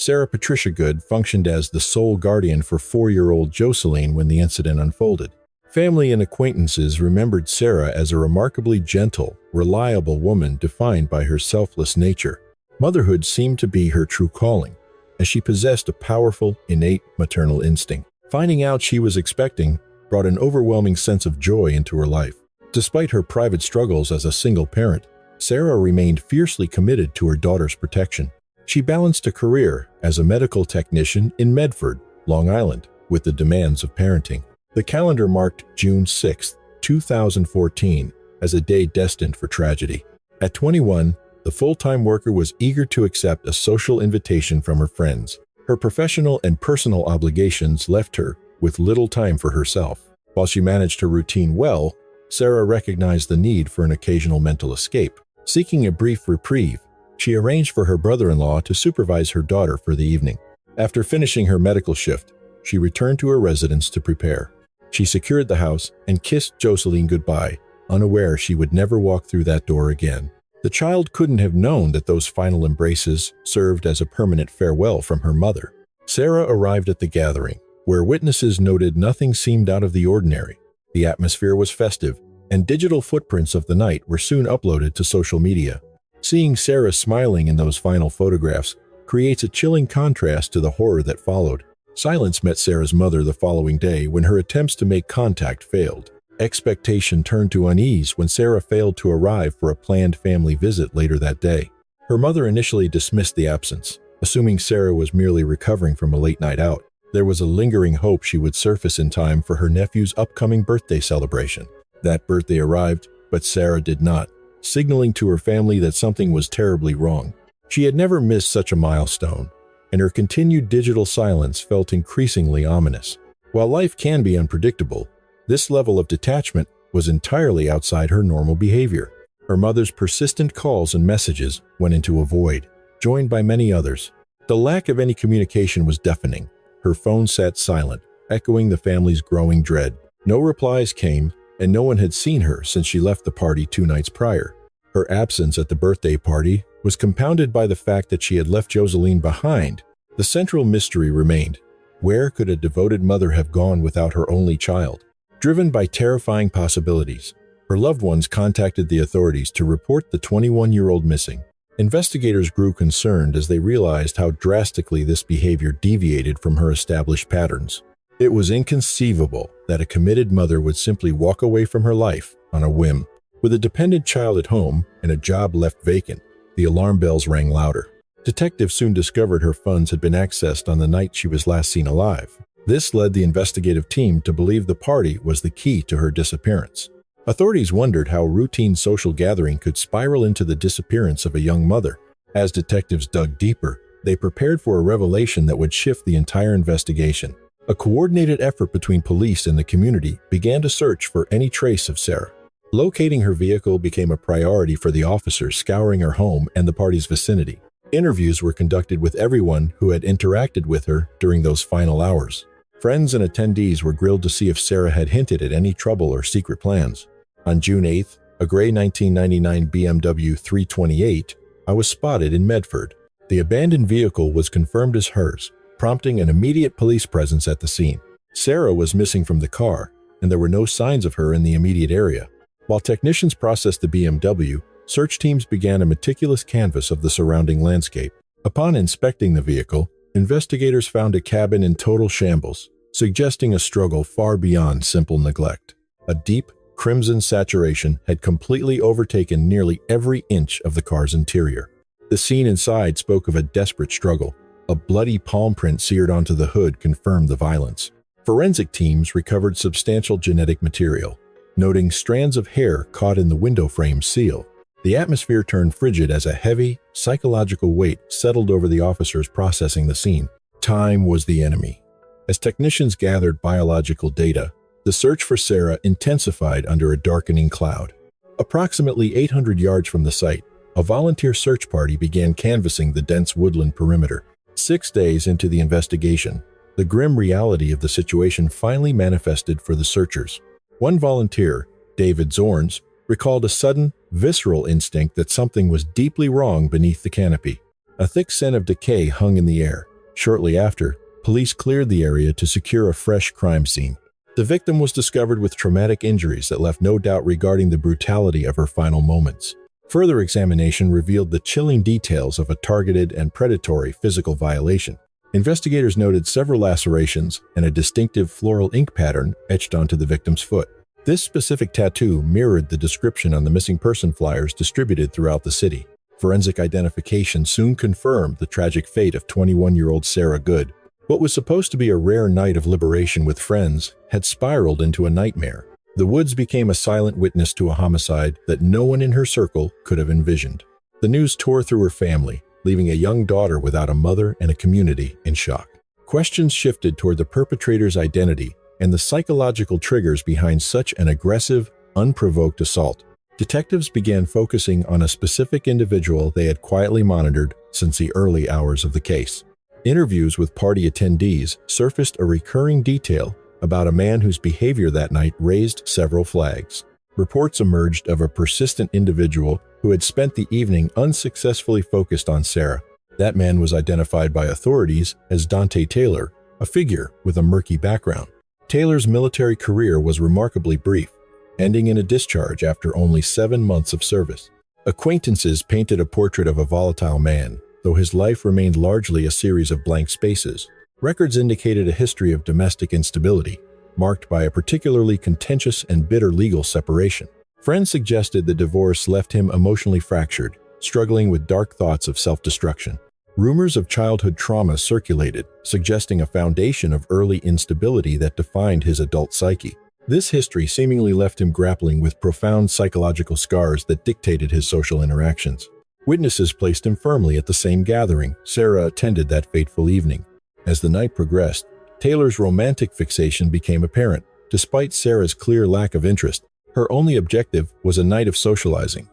Sarah Patricia Good functioned as the sole guardian for 4-year-old Jocelyn when the incident unfolded. Family and acquaintances remembered Sarah as a remarkably gentle, reliable woman defined by her selfless nature. Motherhood seemed to be her true calling, as she possessed a powerful, innate maternal instinct. Finding out she was expecting brought an overwhelming sense of joy into her life. Despite her private struggles as a single parent, Sarah remained fiercely committed to her daughter's protection. She balanced a career as a medical technician in Medford, Long Island, with the demands of parenting. The calendar marked June 6, 2014, as a day destined for tragedy. At 21, the full-time worker was eager to accept a social invitation from her friends. Her professional and personal obligations left her with little time for herself. While she managed her routine well, Sarah recognized the need for an occasional mental escape. Seeking a brief reprieve, she arranged for her brother-in-law to supervise her daughter for the evening. After finishing her medical shift, she returned to her residence to prepare. She secured the house and kissed Jocelyn goodbye, unaware she would never walk through that door again. The child couldn't have known that those final embraces served as a permanent farewell from her mother. Sarah arrived at the gathering, where witnesses noted nothing seemed out of the ordinary. The atmosphere was festive, and digital footprints of the night were soon uploaded to social media. Seeing Sarah smiling in those final photographs creates a chilling contrast to the horror that followed. Silence met Sarah's mother the following day when her attempts to make contact failed. Expectation turned to unease when Sarah failed to arrive for a planned family visit later that day. Her mother initially dismissed the absence, assuming Sarah was merely recovering from a late night out. There was a lingering hope she would surface in time for her nephew's upcoming birthday celebration. That birthday arrived, but Sarah did not, signaling to her family that something was terribly wrong. She had never missed such a milestone, and her continued digital silence felt increasingly ominous. While life can be unpredictable, this level of detachment was entirely outside her normal behavior. Her mother's persistent calls and messages went into a void, joined by many others. The lack of any communication was deafening. Her phone sat silent, echoing the family's growing dread. No replies came, and no one had seen her since she left the party 2 nights prior. Her absence at the birthday party was compounded by the fact that she had left Jocelyn behind. The central mystery remained. Where could a devoted mother have gone without her only child? Driven by terrifying possibilities, her loved ones contacted the authorities to report the 21-year-old missing. Investigators grew concerned as they realized how drastically this behavior deviated from her established patterns. It was inconceivable that a committed mother would simply walk away from her life on a whim. With a dependent child at home and a job left vacant, the alarm bells rang louder. Detectives soon discovered her funds had been accessed on the night she was last seen alive. This led the investigative team to believe the party was the key to her disappearance. Authorities wondered how a routine social gathering could spiral into the disappearance of a young mother. As detectives dug deeper, they prepared for a revelation that would shift the entire investigation. A coordinated effort between police and the community began to search for any trace of Sarah. Locating her vehicle became a priority for the officers scouring her home and the party's vicinity. Interviews were conducted with everyone who had interacted with her during those final hours. Friends and attendees were grilled to see if Sarah had hinted at any trouble or secret plans. On June 8th, a gray 1999 BMW 328 was spotted in Medford. The abandoned vehicle was confirmed as hers, prompting an immediate police presence at the scene. Sarah was missing from the car, and there were no signs of her in the immediate area. While technicians processed the BMW, search teams began a meticulous canvass of the surrounding landscape. Upon inspecting the vehicle, investigators found a cabin in total shambles, suggesting a struggle far beyond simple neglect. A deep, crimson saturation had completely overtaken nearly every inch of the car's interior. The scene inside spoke of a desperate struggle. A bloody palm print seared onto the hood confirmed the violence. Forensic teams recovered substantial genetic material, noting strands of hair caught in the window frame seal. The atmosphere turned frigid as a heavy, psychological weight settled over the officers processing the scene. Time was the enemy. As technicians gathered biological data, the search for Sarah intensified under a darkening cloud. Approximately 800 yards from the site, a volunteer search party began canvassing the dense woodland perimeter. 6 days into the investigation, the grim reality of the situation finally manifested for the searchers. One volunteer, David Zorns, recalled a sudden, visceral instinct that something was deeply wrong beneath the canopy. A thick scent of decay hung in the air, Shortly after, police cleared the area to secure a fresh crime scene. The victim was discovered with traumatic injuries that left no doubt regarding the brutality of her final moments. Further examination revealed the chilling details of a targeted and predatory physical violation. Investigators noted several lacerations and a distinctive floral ink pattern etched onto the victim's foot. This specific tattoo mirrored the description on the missing person flyers distributed throughout the city. Forensic identification soon confirmed the tragic fate of 21-year-old Sarah Good. What was supposed to be a rare night of liberation with friends had spiraled into a nightmare. The woods became a silent witness to a homicide that no one in her circle could have envisioned. The news tore through her family, leaving a young daughter without a mother and a community in shock. Questions shifted toward the perpetrator's identity and the psychological triggers behind such an aggressive, unprovoked assault. Detectives began focusing on a specific individual they had quietly monitored since the early hours of the case. Interviews with party attendees surfaced a recurring detail about a man whose behavior that night raised several flags. Reports emerged of a persistent individual who had spent the evening unsuccessfully focused on Sarah. That man was identified by authorities as Dante Taylor, a figure with a murky background. Taylor's military career was remarkably brief, ending in a discharge after only 7 months of service. Acquaintances painted a portrait of a volatile man, though his life remained largely a series of blank spaces. Records indicated a history of domestic instability, marked by a particularly contentious and bitter legal separation. Friends suggested the divorce left him emotionally fractured, struggling with dark thoughts of self-destruction. Rumors of childhood trauma circulated, suggesting a foundation of early instability that defined his adult psyche. This history seemingly left him grappling with profound psychological scars that dictated his social interactions. Witnesses placed him firmly at the same gathering Sarah attended that fateful evening. As the night progressed, Taylor's romantic fixation became apparent. Despite Sarah's clear lack of interest, her only objective was a night of socializing.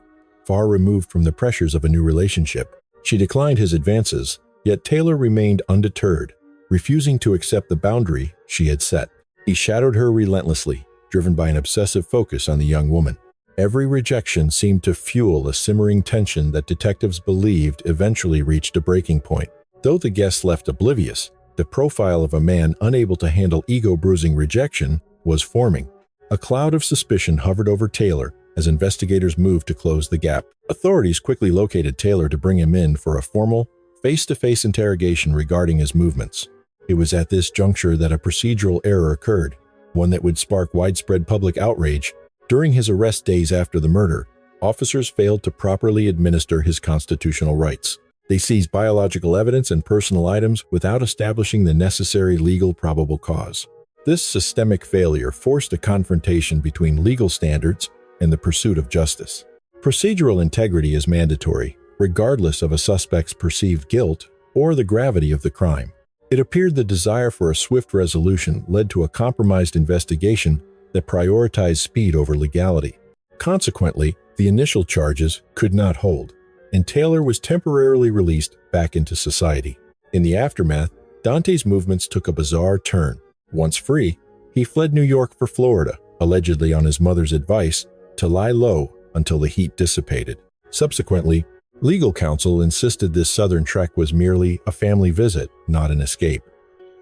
Far removed from the pressures of a new relationship, she declined his advances, yet Taylor remained undeterred, refusing to accept the boundary she had set. He shadowed her relentlessly, driven by an obsessive focus on the young woman. Every rejection seemed to fuel a simmering tension that detectives believed eventually reached a breaking point. Though the guests left oblivious, the profile of a man unable to handle ego-bruising rejection was forming. A cloud of suspicion hovered over Taylor as investigators moved to close the gap. Authorities quickly located Taylor to bring him in for a formal, face-to-face interrogation regarding his movements. It was at this juncture that a procedural error occurred, one that would spark widespread public outrage. During his arrest days after the murder, officers failed to properly administer his constitutional rights. They seized biological evidence and personal items without establishing the necessary legal probable cause. This systemic failure forced a confrontation between legal standards and the pursuit of justice. Procedural integrity is mandatory, regardless of a suspect's perceived guilt or the gravity of the crime. It appeared the desire for a swift resolution led to a compromised investigation that prioritized speed over legality. Consequently, the initial charges could not hold, and Taylor was temporarily released back into society. In the aftermath, Dante's movements took a bizarre turn. Once free, he fled New York for Florida, allegedly on his mother's advice, to lie low until the heat dissipated. Subsequently, legal counsel insisted this southern trek was merely a family visit, not an escape.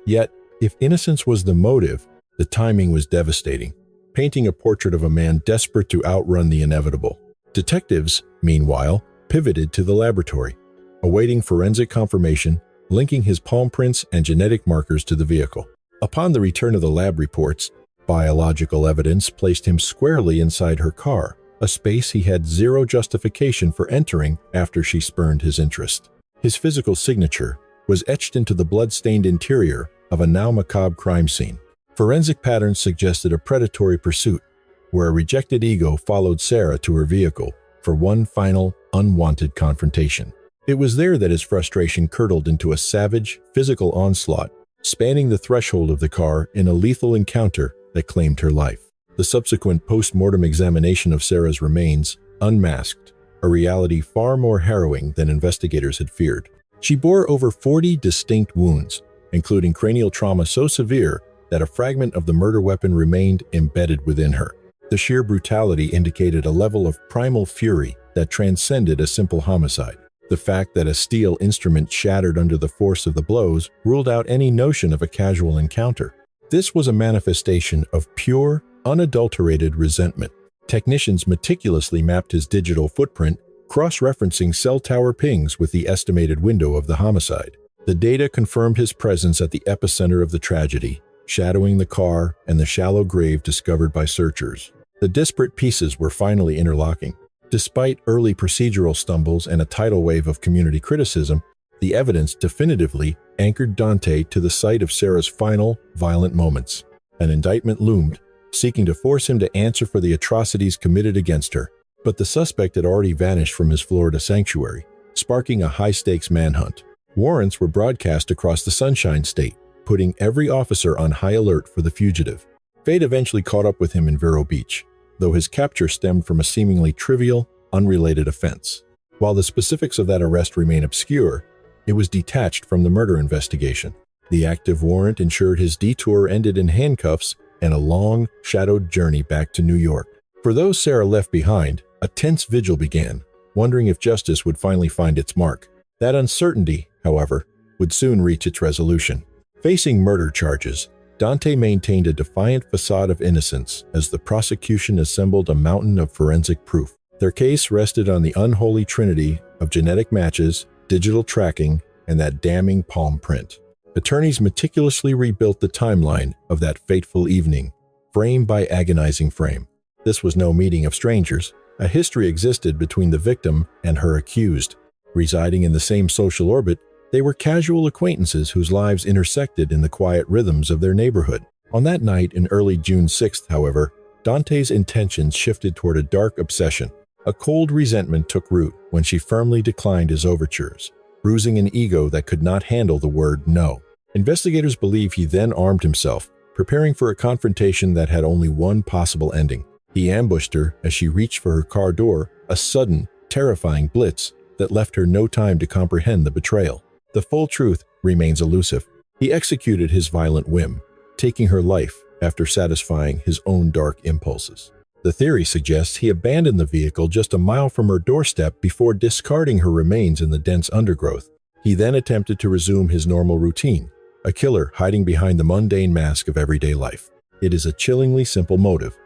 Yet, if innocence was the motive, the timing was devastating, painting a portrait of a man desperate to outrun the inevitable. Detectives, meanwhile, pivoted to the laboratory, awaiting forensic confirmation, linking his palm prints and genetic markers to the vehicle. Upon the return of the lab reports, biological evidence placed him squarely inside her car, a space he had zero justification for entering after she spurned his interest. His physical signature was etched into the blood-stained interior of a now macabre crime scene. Forensic patterns suggested a predatory pursuit, where a rejected ego followed Sarah to her vehicle for one final, unwanted confrontation. It was there that his frustration curdled into a savage, physical onslaught, spanning the threshold of the car in a lethal encounter that claimed her life. The subsequent post-mortem examination of Sarah's remains unmasked a reality far more harrowing than investigators had feared. She bore over 40 distinct wounds, including cranial trauma so severe that a fragment of the murder weapon remained embedded within her. The sheer brutality indicated a level of primal fury that transcended a simple homicide. The fact that a steel instrument shattered under the force of the blows ruled out any notion of a casual encounter. This was a manifestation of pure, unadulterated resentment. Technicians meticulously mapped his digital footprint, cross-referencing cell tower pings with the estimated window of the homicide. The data confirmed his presence at the epicenter of the tragedy, shadowing the car and the shallow grave discovered by searchers. The disparate pieces were finally interlocking. Despite early procedural stumbles and a tidal wave of community criticism, the evidence definitively anchored Dante to the site of Sarah's final, violent moments. An indictment loomed, seeking to force him to answer for the atrocities committed against her. But the suspect had already vanished from his Florida sanctuary, sparking a high-stakes manhunt. Warrants were broadcast across the Sunshine State, putting every officer on high alert for the fugitive. Fate eventually caught up with him in Vero Beach, though his capture stemmed from a seemingly trivial, unrelated offense. While the specifics of that arrest remain obscure, it was detached from the murder investigation. The active warrant ensured his detour ended in handcuffs and a long, shadowed journey back to New York. For those Sarah left behind, a tense vigil began, wondering if justice would finally find its mark. That uncertainty, however, would soon reach its resolution. Facing murder charges, Dante maintained a defiant facade of innocence as the prosecution assembled a mountain of forensic proof. Their case rested on the unholy trinity of genetic matches, digital tracking, and that damning palm print. Attorneys meticulously rebuilt the timeline of that fateful evening, frame by agonizing frame. This was no meeting of strangers. A history existed between the victim and her accused. Residing in the same social orbit, they were casual acquaintances whose lives intersected in the quiet rhythms of their neighborhood. On that night in early June 6th, however, Dante's intentions shifted toward a dark obsession. A cold resentment took root when she firmly declined his overtures, bruising an ego that could not handle the word no. Investigators believe he then armed himself, preparing for a confrontation that had only one possible ending. He ambushed her as she reached for her car door, a sudden, terrifying blitz that left her no time to comprehend the betrayal. The full truth remains elusive. He executed his violent whim, taking her life after satisfying his own dark impulses. The theory suggests he abandoned the vehicle just a mile from her doorstep before discarding her remains in the dense undergrowth. He then attempted to resume his normal routine, a killer hiding behind the mundane mask of everyday life. It is a chillingly simple motive.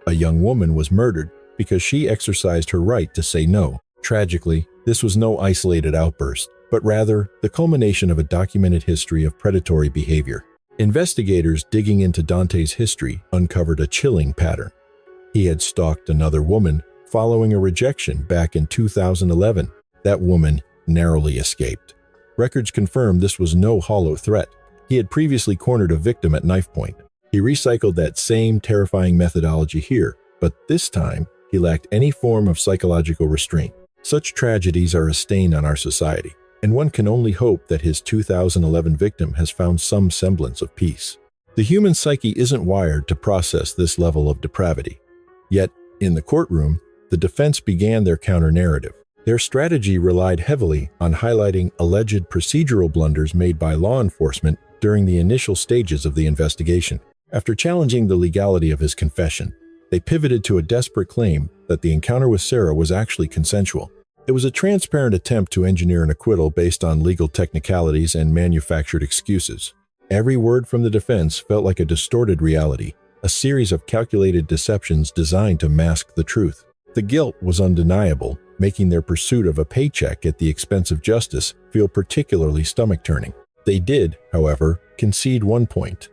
A young woman was murdered because she exercised her right to say no. Tragically, this was no isolated outburst, but rather the culmination of a documented history of predatory behavior. Investigators digging into Dante's history uncovered a chilling pattern. He had stalked another woman following a rejection back in 2011. That woman narrowly escaped. Records confirm this was no hollow threat. He had previously cornered a victim at knife point. He recycled that same terrifying methodology here, but this time he lacked any form of psychological restraint. Such tragedies are a stain on our society, and one can only hope that his 2011 victim has found some semblance of peace. The human psyche isn't wired to process this level of depravity. Yet, in the courtroom, the defense began their counter-narrative. Their strategy relied heavily on highlighting alleged procedural blunders made by law enforcement during the initial stages of the investigation. After challenging the legality of his confession, they pivoted to a desperate claim that the encounter with Sarah was actually consensual. It was a transparent attempt to engineer an acquittal based on legal technicalities and manufactured excuses. Every word from the defense felt like a distorted reality, a series of calculated deceptions designed to mask the truth. The guilt was undeniable, making their pursuit of a paycheck at the expense of justice feel particularly stomach-turning. They did, however, concede one point.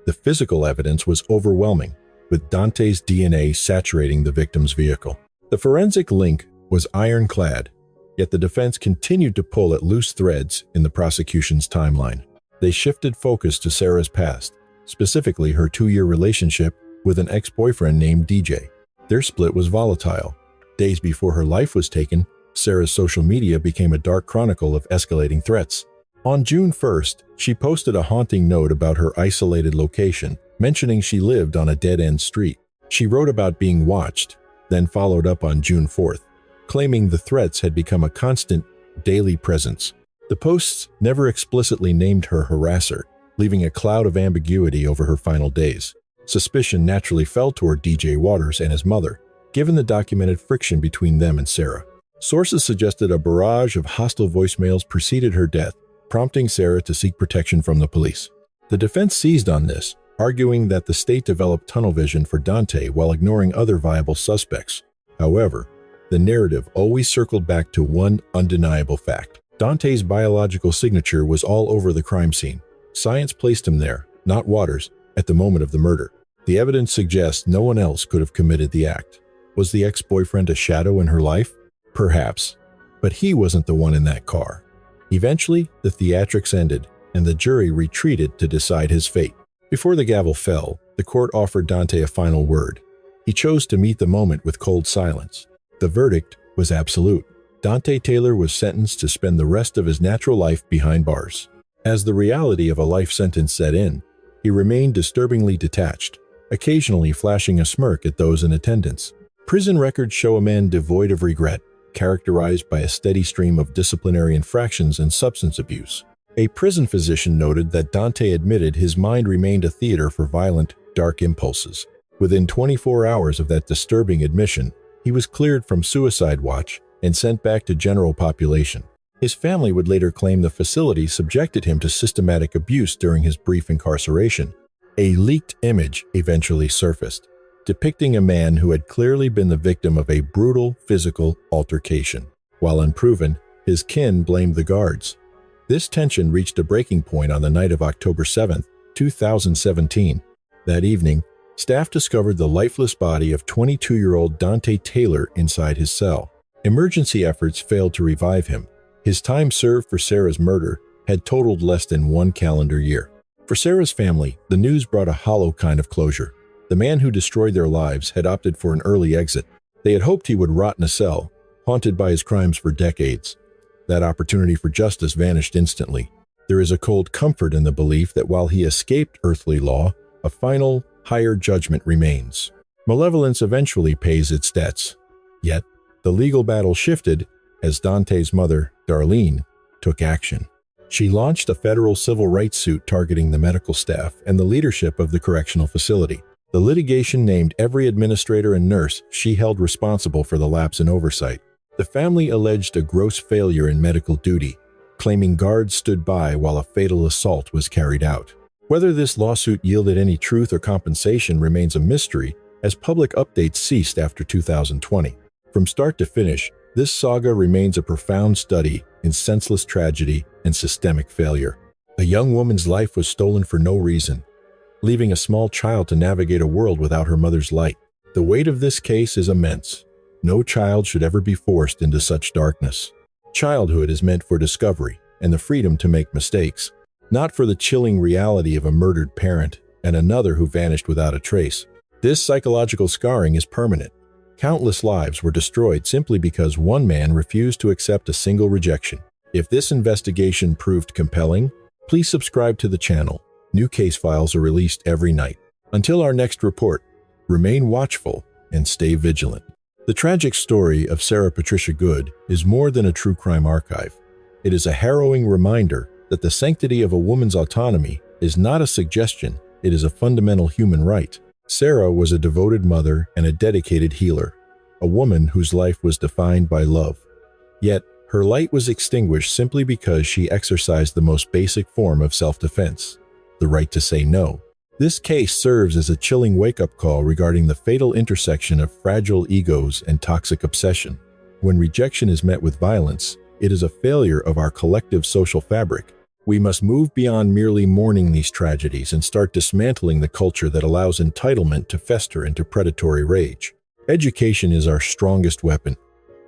The physical evidence was overwhelming, with Dante's DNA saturating the victim's vehicle. The forensic link was ironclad, yet the defense continued to pull at loose threads in the prosecution's timeline. They shifted focus to Sarah's past, specifically her 2-year relationship with an ex-boyfriend named DJ. Their split was volatile. Days before her life was taken, Sarah's social media became a dark chronicle of escalating threats. On June 1st, she posted a haunting note about her isolated location, mentioning she lived on a dead-end street. She wrote about being watched, then followed up on June 4th, claiming the threats had become a constant, daily presence. The posts never explicitly named her harasser, leaving a cloud of ambiguity over her final days. Suspicion naturally fell toward DJ Waters and his mother, given the documented friction between them and Sarah. Sources suggested a barrage of hostile voicemails preceded her death, prompting Sarah to seek protection from the police. The defense seized on this, arguing that the state developed tunnel vision for Dante while ignoring other viable suspects. However, the narrative always circled back to one undeniable fact. Dante's biological signature was all over the crime scene. Science placed him there, not Waters, at the moment of the murder. The evidence suggests no one else could have committed the act. Was the ex-boyfriend a shadow in her life? Perhaps. But he wasn't the one in that car. Eventually, the theatrics ended, and the jury retreated to decide his fate. Before the gavel fell, the court offered Dante a final word. He chose to meet the moment with cold silence. The verdict was absolute. Dante Taylor was sentenced to spend the rest of his natural life behind bars. As the reality of a life sentence set in, he remained disturbingly detached, occasionally flashing a smirk at those in attendance. Prison records show a man devoid of regret, characterized by a steady stream of disciplinary infractions and substance abuse. A prison physician noted that Dante admitted his mind remained a theater for violent, dark impulses. Within 24 hours of that disturbing admission, he was cleared from suicide watch and sent back to general population. His family would later claim the facility subjected him to systematic abuse during his brief incarceration. A leaked image eventually surfaced, depicting a man who had clearly been the victim of a brutal physical altercation. While unproven, his kin blamed the guards. This tension reached a breaking point on the night of October 7, 2017. That evening, staff discovered the lifeless body of 22-year-old Dante Taylor inside his cell. Emergency efforts failed to revive him. His time served for Sarah's murder had totaled less than 1 calendar year. For Sarah's family, the news brought a hollow kind of closure. The man who destroyed their lives had opted for an early exit. They had hoped he would rot in a cell, haunted by his crimes for decades. That opportunity for justice vanished instantly. There is a cold comfort in the belief that while he escaped earthly law, a final, higher judgment remains. Malevolence eventually pays its debts. Yet, the legal battle shifted as Dante's mother, Darlene, took action. She launched a federal civil rights suit targeting the medical staff and the leadership of the correctional facility. The litigation named every administrator and nurse she held responsible for the lapse in oversight. The family alleged a gross failure in medical duty, claiming guards stood by while a fatal assault was carried out. Whether this lawsuit yielded any truth or compensation remains a mystery, as public updates ceased after 2020. From start to finish, this saga remains a profound study in senseless tragedy and systemic failure. A young woman's life was stolen for no reason, leaving a small child to navigate a world without her mother's light. The weight of this case is immense. No child should ever be forced into such darkness. Childhood is meant for discovery and the freedom to make mistakes, not for the chilling reality of a murdered parent and another who vanished without a trace. This psychological scarring is permanent. Countless lives were destroyed simply because one man refused to accept a single rejection. If this investigation proved compelling, please subscribe to the channel. New case files are released every night. Until our next report, remain watchful and stay vigilant. The tragic story of Sarah Patricia Good is more than a true crime archive. It is a harrowing reminder that the sanctity of a woman's autonomy is not a suggestion, it is a fundamental human right. Sarah was a devoted mother and a dedicated healer, a woman whose life was defined by love. Yet, her light was extinguished simply because she exercised the most basic form of self-defense, the right to say no. This case serves as a chilling wake-up call regarding the fatal intersection of fragile egos and toxic obsession. When rejection is met with violence, it is a failure of our collective social fabric. We must move beyond merely mourning these tragedies and start dismantling the culture that allows entitlement to fester into predatory rage. Education is our strongest weapon.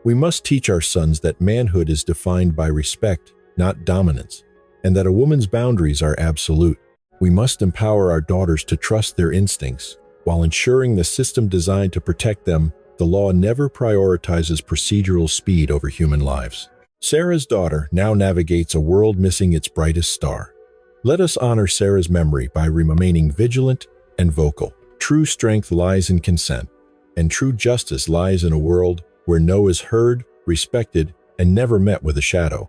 We must teach our sons that manhood is defined by respect, not dominance, and that a woman's boundaries are absolute. We must empower our daughters to trust their instincts. While ensuring the system designed to protect them, the law never prioritizes procedural speed over human lives. Sarah's daughter now navigates a world missing its brightest star. Let us honor Sarah's memory by remaining vigilant and vocal. True strength lies in consent, and true justice lies in a world where no is heard, respected, and never met with a shadow.